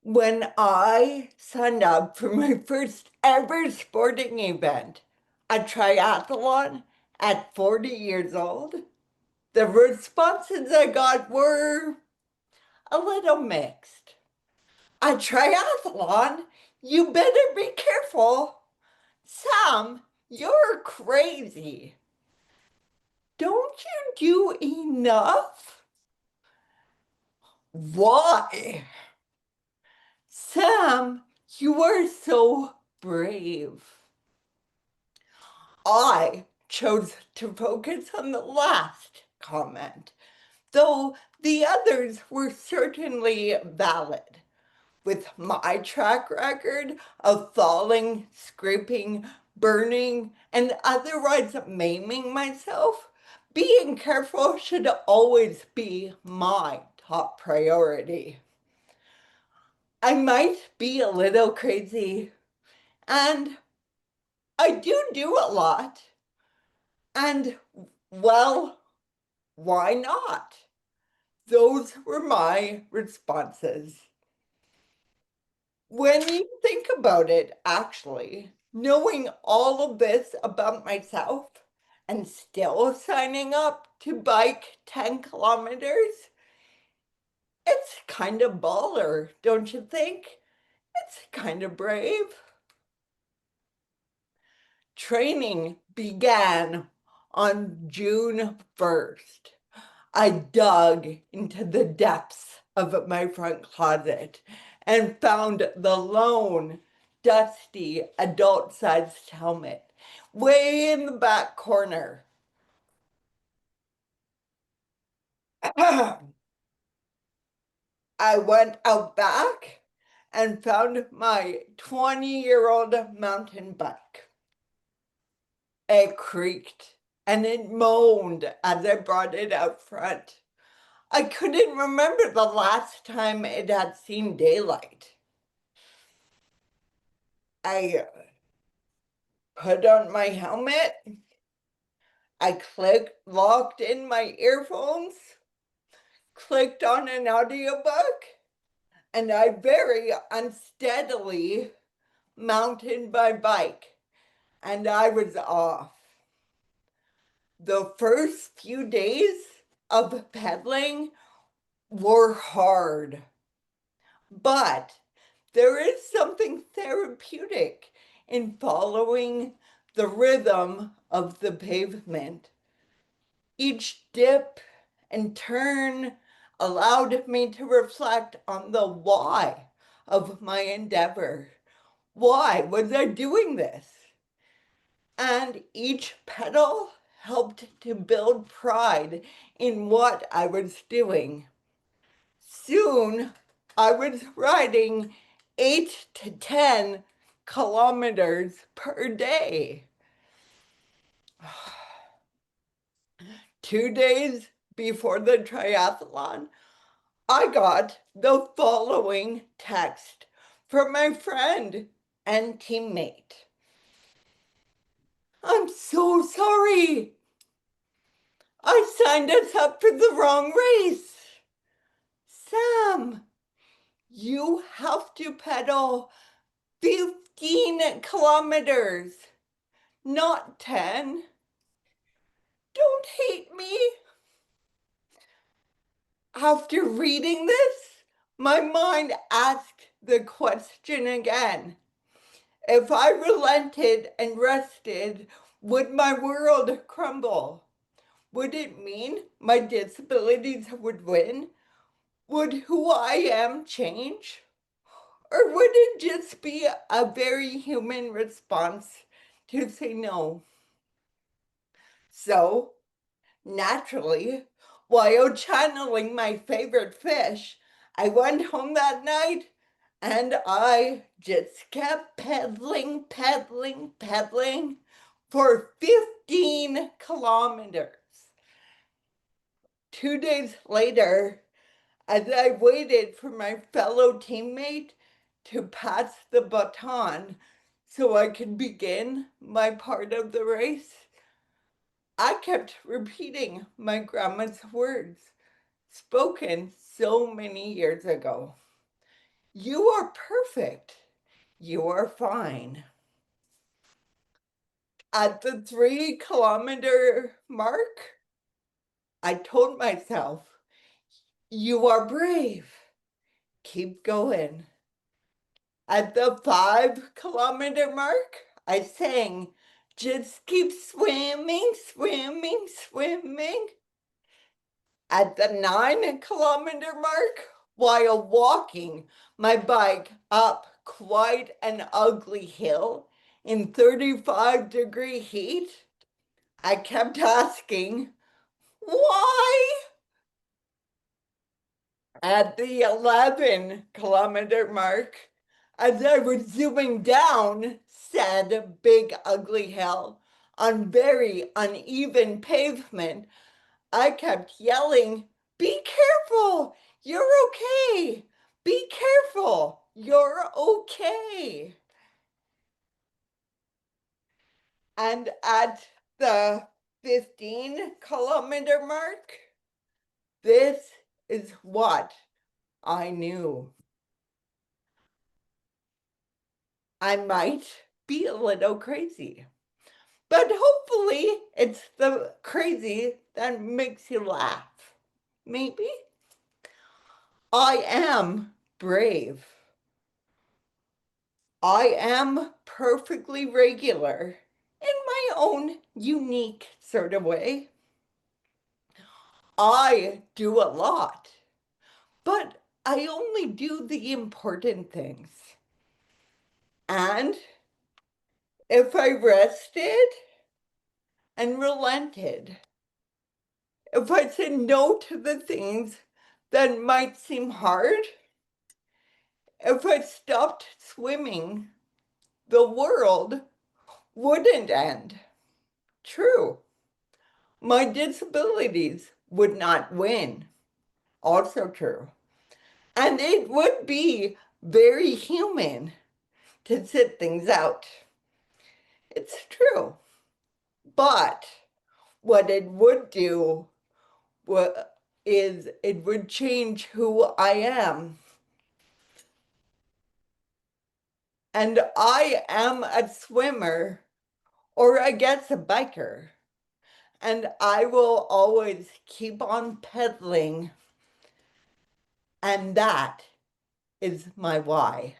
When I signed up for my first ever sporting event, a triathlon at 40 years old, the responses I got were a little mixed. A triathlon? You better be careful. Sam, you're crazy. Don't you do enough? Why? Sam, you are so brave. I chose to focus on the last comment, though the others were certainly valid. With my track record of falling, scraping, burning, and otherwise maiming myself, being careful should always be my top priority. I might be a little crazy, and I do a lot. And, well, why not? Those were my responses. When you think about it, actually, knowing all of this about myself and still signing up to bike 10 kilometers, it's kind of baller, don't you think? It's kind of brave. Training began on June 1st. I dug into the depths of my front closet and found the lone, dusty, adult-sized helmet way in the back corner. I went out back and found my 20-year-old mountain bike. It creaked and it moaned as I brought it out front. I couldn't remember the last time it had seen daylight. I put on my helmet. I locked in my earphones, clicked on an audiobook, and I very unsteadily mounted my bike, and I was off. The first few days of pedaling were hard, but there is something therapeutic in following the rhythm of the pavement. Each dip and turn allowed me to reflect on the why of my endeavor. Why was I doing this? And each pedal helped to build pride in what I was doing. Soon, I was riding 8 to 10 kilometers per day. 2 days before the triathlon, I got the following text from my friend and teammate. I'm so sorry. I signed us up for the wrong race. Sam, you have to pedal 15 kilometers, not 10. Don't hate me. After reading this, my mind asked the question again. If I relented and rested, would my world crumble? Would it mean my disabilities would win? Would who I am change? Or would it just be a very human response to say no? So, naturally, while channeling my favorite fish, I went home that night and I just kept pedaling, pedaling, pedaling for 15 kilometers. 2 days later, as I waited for my fellow teammate to pass the baton so I could begin my part of the race, I kept repeating my grandma's words, spoken so many years ago. You are perfect. You are fine. At the 3 kilometer mark, I told myself, you are brave. Keep going. At the 5 kilometer mark, I sang, just keep swimming, swimming, swimming. At the 9 kilometer mark, while walking my bike up quite an ugly hill in 35-degree heat, I kept asking, why? At the 11 kilometer mark, as I was zooming down said big ugly hill on very uneven pavement, I kept yelling, be careful, you're okay. Be careful, you're okay. And at the 15 kilometer mark, this is what I knew. I might be a little crazy, but hopefully it's the crazy that makes you laugh. Maybe. I am brave. I am perfectly regular in my own unique sort of way. I do a lot, but I only do the important things. And if I rested and relented, if I said no to the things that might seem hard, if I stopped swimming, the world wouldn't end. True. My disabilities would not win. Also true. And it would be very human to sit things out. It's true. But what it would do is it would change who I am. And I am a swimmer, or I guess a biker. And I will always keep on pedaling. And that is my why.